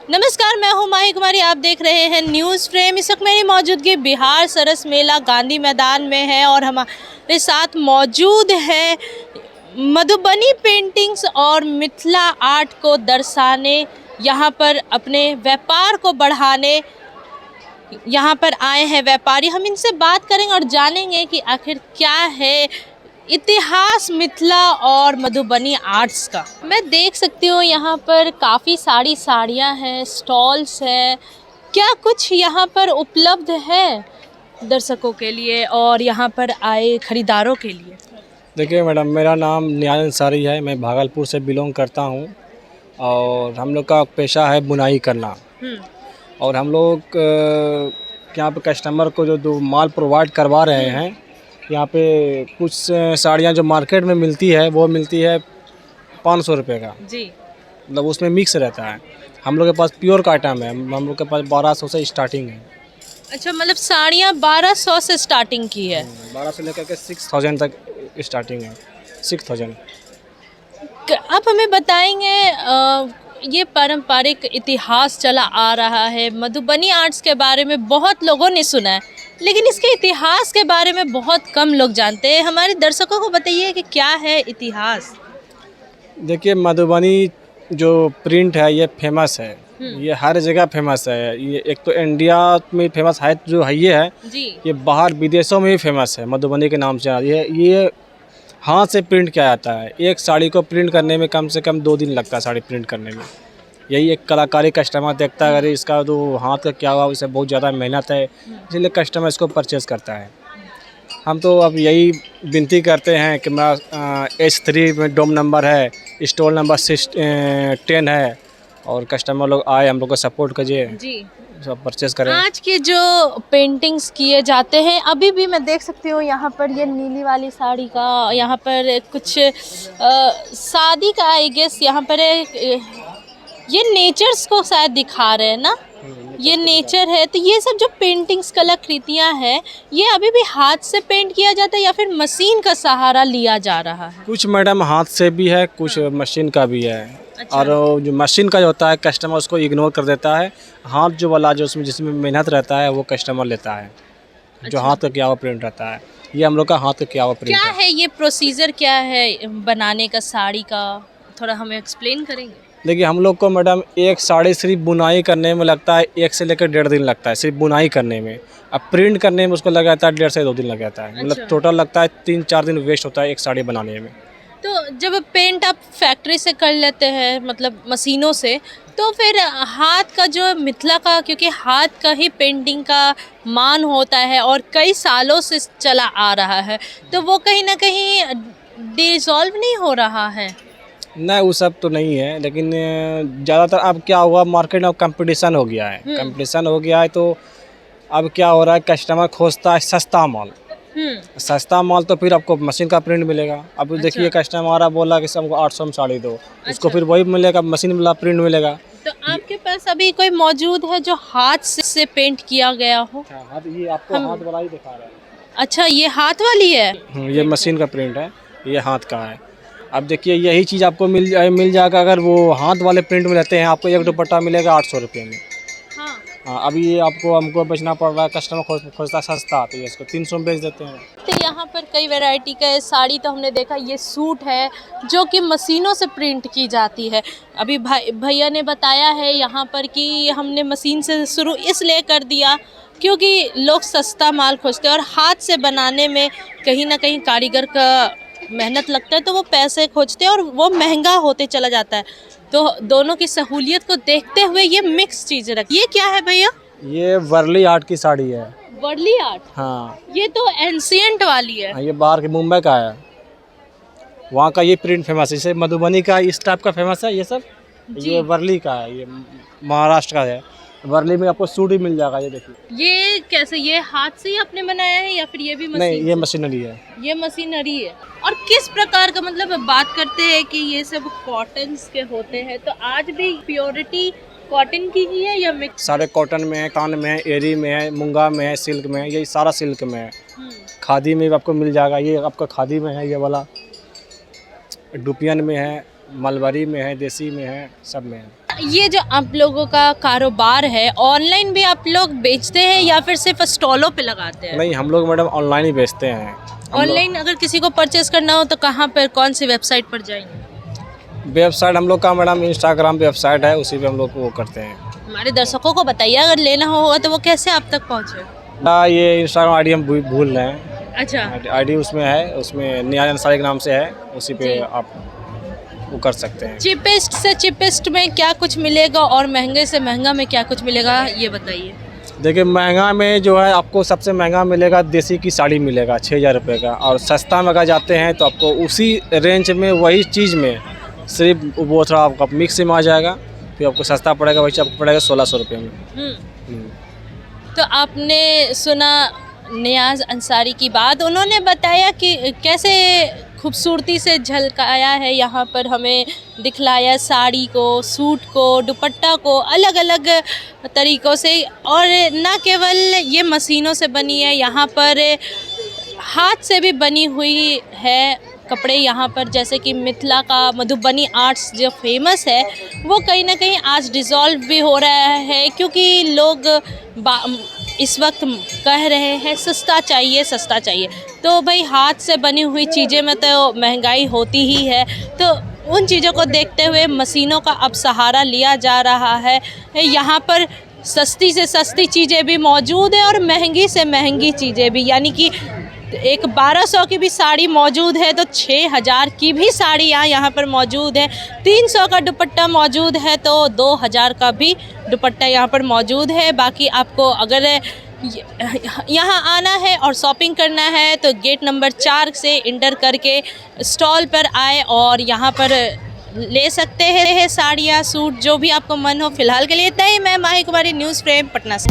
नमस्कार, मैं हूं माही कुमारी। आप देख रहे हैं न्यूज़ फ्रेम। इस वक्त मेरी मौजूदगी बिहार सरस मेला गांधी मैदान में है और हमारे साथ मौजूद है मधुबनी पेंटिंग्स और मिथिला आर्ट को दर्शाने, यहाँ पर अपने व्यापार को बढ़ाने यहाँ पर आए हैं व्यापारी। हम इनसे बात करेंगे और जानेंगे कि आखिर क्या है इतिहास मिथिला और मधुबनी आर्ट्स का। मैं देख सकती हूँ यहाँ पर काफ़ी सारी साड़ियाँ हैं, स्टॉल्स हैं। क्या कुछ यहाँ पर उपलब्ध है दर्शकों के लिए और यहाँ पर आए खरीदारों के लिए? देखिए मैडम, मेरा नाम नियाज अंसारी है। मैं भागलपुर से बिलोंग करता हूँ और हम लोग का पेशा है बुनाई करना। और हम लोग यहाँ पे कस्टमर को जो माल प्रोवाइड करवा रहे हैं, यहाँ पे कुछ साड़ियाँ जो मार्केट में मिलती है वो मिलती है 500 रुपये का जी। मतलब उसमें मिक्स रहता है। हम लोग के पास प्योर का आइटम है, हम लोग के पास 1200 से स्टार्टिंग है। अच्छा, मतलब साड़ियाँ 1200 से स्टार्टिंग की है? 1200 से लेकर के 6000 तक स्टार्टिंग है। 6000। आप हमें बताएंगे ये पारंपरिक इतिहास चला आ रहा है, मधुबनी आर्ट्स के बारे में बहुत लोगों ने सुना है, लेकिन इसके इतिहास के बारे में बहुत कम लोग जानते हैं। हमारे दर्शकों को बताइए कि क्या है इतिहास। देखिए, मधुबनी जो प्रिंट है ये फेमस है, ये हर जगह फेमस है। ये एक तो इंडिया में फेमस है जो है ये है जी। ये बाहर विदेशों में भी फेमस है मधुबनी के नाम से। ये हाथ से प्रिंट किया जाता है। एक साड़ी को प्रिंट करने में कम से कम 2 दिन लगता है साड़ी प्रिंट करने में। यही एक कलाकारी कस्टमर देखता है, अगर इसका जो हाथ का क्या हुआ, इसे बहुत ज़्यादा मेहनत है, इसलिए कस्टमर इसको परचेज़ करता है। हम तो अब यही विनती करते हैं कि मेरा H3 में डोम नंबर है, स्टॉल नंबर 10 है और कस्टमर लोग आए, हम लोग को सपोर्ट कीजिए, जी। सब परचेज़ करें। आज के जो पेंटिंग्स किए जाते हैं, अभी भी मैं देख सकती हूँ यहाँ पर ये नीली वाली साड़ी का, यहाँ पर कुछ शादी का आई गेस यहाँ पर ये नेचर्स को शायद दिखा रहे हैं ना, ये नेचर है। तो ये सब जो पेंटिंग्स कलाकृतियाँ हैं, ये अभी भी हाथ से पेंट किया जाता है या फिर मशीन का सहारा लिया जा रहा है? कुछ मैडम हाथ से भी है, कुछ मशीन का भी है। अच्छा। और जो मशीन का जो होता है कस्टमर उसको इग्नोर कर देता है। हाथ जो वाला जो उसमें जिसमें मेहनत रहता है वो कस्टमर लेता है। जो हाथ का किया हुआ प्रिंट रहता है, ये हम लोग का हाथ का किया हुआ प्रिंट क्या है। है ये प्रोसीजर, क्या है बनाने का साड़ी का, थोड़ा हमें एक्सप्लेन करेंगे? देखिए, हम लोग को मैडम एक साड़ी सिर्फ बुनाई करने में लगता है 1 से लेकर 1.5 दिन लगता है, सिर्फ बुनाई करने में। अब प्रिंट करने में उसको लग जाता है 1.5 से 2 दिन लग जाता है। मतलब टोटल लगता है 3-4 दिन वेस्ट होता है एक साड़ी बनाने में। तो जब पेंट आप फैक्ट्री से कर लेते हैं, मतलब मशीनों से, तो फिर हाथ का जो मिथिला का, क्योंकि हाथ का ही पेंटिंग का मान होता है और कई सालों से चला आ रहा है, तो वो कहीं ना कहीं डिसॉल्व नहीं हो रहा है? नहीं, वो सब तो नहीं है, लेकिन ज़्यादातर अब क्या हुआ, मार्केट में कंपटीशन हो गया है। कंपटीशन हो गया है तो अब क्या हो रहा है, कस्टमर खोजता है सस्ता माल। सस्ता माल तो फिर आपको मशीन का प्रिंट मिलेगा। अब देखिए, कस्टमर आ रहा, बोला कि हमको 800 में साड़ी दो, उसको फिर वही मिलेगा, मशीन वाला प्रिंट मिलेगा। तो आपके पास अभी कोई मौजूद है जो हाथ से पेंट किया गया हो? हाथ, ये आपको हाथ वाला ही दिखा रहा है। अच्छा, ये हाथ वाली है? ये मशीन का प्रिंट है, ये हाथ का है। अब देखिए, यही चीज़ आपको मिल जाएगा अगर वो हाथ वाले प्रिंट में लेते हैं। आपको एक दुपट्टा मिलेगा 800 रुपये में। हाँ, अभी ये हमको बेचना पड़ रहा है, कस्टमर खोजता सस्ता, तो ये इसको 300 में बेच देते हैं। तो यहाँ पर कई वैरायटी का है। साड़ी तो हमने देखा, ये सूट है जो कि मशीनों से प्रिंट की जाती है। अभी भैया ने बताया है यहाँ पर कि हमने मशीन से शुरू इसलिए कर दिया क्योंकि लोग सस्ता माल खोजते हैं और हाथ से बनाने में कहीं ना कहीं कारीगर का मेहनत लगता है, तो वो पैसे खोजते हैं और वो महंगा होते चला जाता है। तो दोनों की सहूलियत को देखते हुए ये मिक्स चीज़ें रख। ये क्या है भैया? ये वर्ली आर्ट की साड़ी है। वर्ली आर्ट? हाँ, ये तो एंशिएंट वाली है। ये बाहर के मुंबई का है, वहाँ का ये प्रिंट फेमस है। जैसे मधुबनी का इस टाइप का फेमस है ये सब। ये वर्ली का है, ये महाराष्ट्र का है। वर्ली में आपको सूट ही मिल जाएगा। ये देखिए, ये कैसे, ये हाथ से ही आपने बनाया है या फिर ये भी मशीन? नहीं, ये मशीनरी है। ये मशीनरी है। और किस प्रकार का, मतलब बात करते हैं कि ये सब कॉटन्स के होते हैं, तो आज भी प्योरिटी कॉटन की ही है या मिक्स? सारे कॉटन में है, कान में है, एरी में है, मूंगा में है, सिल्क में है, ये सारा सिल्क में है। खादी में भी आपको मिल जाएगा। ये आपका खादी में है, ये वाला डुपियन में है, मलबरी में है, देसी में है, सब में है। ये जो आप लोगों का कारोबार है, ऑनलाइन भी आप लोग बेचते हैं या फिर सिर्फ स्टॉलों पे लगाते हैं? नहीं, हम लोग मैडम ऑनलाइन ही बेचते हैं। हम लोग- ऑनलाइन अगर किसी को परचेस करना हो तो कहाँ पर, कौन सी वेबसाइट पर जाएंगे? वेबसाइट हम लोग का मैडम इंस्टाग्राम वेबसाइट है, उसी पे हम लोग वो करते हैं। हमारे दर्शकों को बताइए, अगर लेना होगा तो वो कैसे आप तक पहुँचे? ये इंस्टाग्राम आईडी हम भूल रहे हैं, अच्छा, आईडी उसमें है, उसमें नियाज अंसारी के नाम से है, उसी पे जी। आप वो कर सकते हैं। चीपेस्ट से चीपेस्ट में क्या कुछ मिलेगा और महंगे से महंगा में क्या कुछ मिलेगा, ये बताइए। देखिए, महंगा में जो है आपको सबसे महंगा मिलेगा देसी की साड़ी मिलेगा 6,000 रुपये का, और सस्ता में अगर जाते हैं तो आपको उसी रेंज में वही चीज़ में सिर्फ वो थोड़ा आपका मिक्स में आ जाएगा, फिर आपको सस्ता पड़ेगा, वही आपको पड़ेगा 1,600 रुपये में। तो आपने सुना नियाज अंसारी की बात, उन्होंने बताया कि कैसे खूबसूरती से झलकाया है, यहाँ पर हमें दिखलाया साड़ी को, सूट को, दुपट्टा को अलग अलग तरीक़ों से, और न केवल ये मशीनों से बनी है, यहाँ पर हाथ से भी बनी हुई है कपड़े। यहाँ पर जैसे कि मिथिला का मधुबनी आर्ट्स जो फेमस है, वो कहीं ना कहीं आज डिज़ोल्व भी हो रहा है, क्योंकि लोग इस वक्त कह रहे हैं सस्ता चाहिए, सस्ता चाहिए। तो भाई हाथ से बनी हुई चीज़ें में तो महंगाई होती ही है, तो उन चीज़ों को देखते हुए मशीनों का अब सहारा लिया जा रहा है। यहाँ पर सस्ती से सस्ती चीज़ें भी मौजूद है और महंगी से महंगी चीज़ें भी, यानी कि एक 1200 की भी साड़ी मौजूद है तो 6,000 की भी साड़ियाँ यहाँ पर मौजूद है। 300 का दुपट्टा मौजूद है तो 2,000 का भी दुपट्टा यहाँ पर मौजूद है। बाकी आपको अगर यहाँ आना है और शॉपिंग करना है तो गेट नंबर 4 से इंटर करके स्टॉल पर आए और यहाँ पर ले सकते हैं साड़ियाँ, सूट, जो भी आपको मन हो। फिलहाल के लिए इतना ही। मैं माही कुमारी, न्यूज़ फ्रेम, पटना से।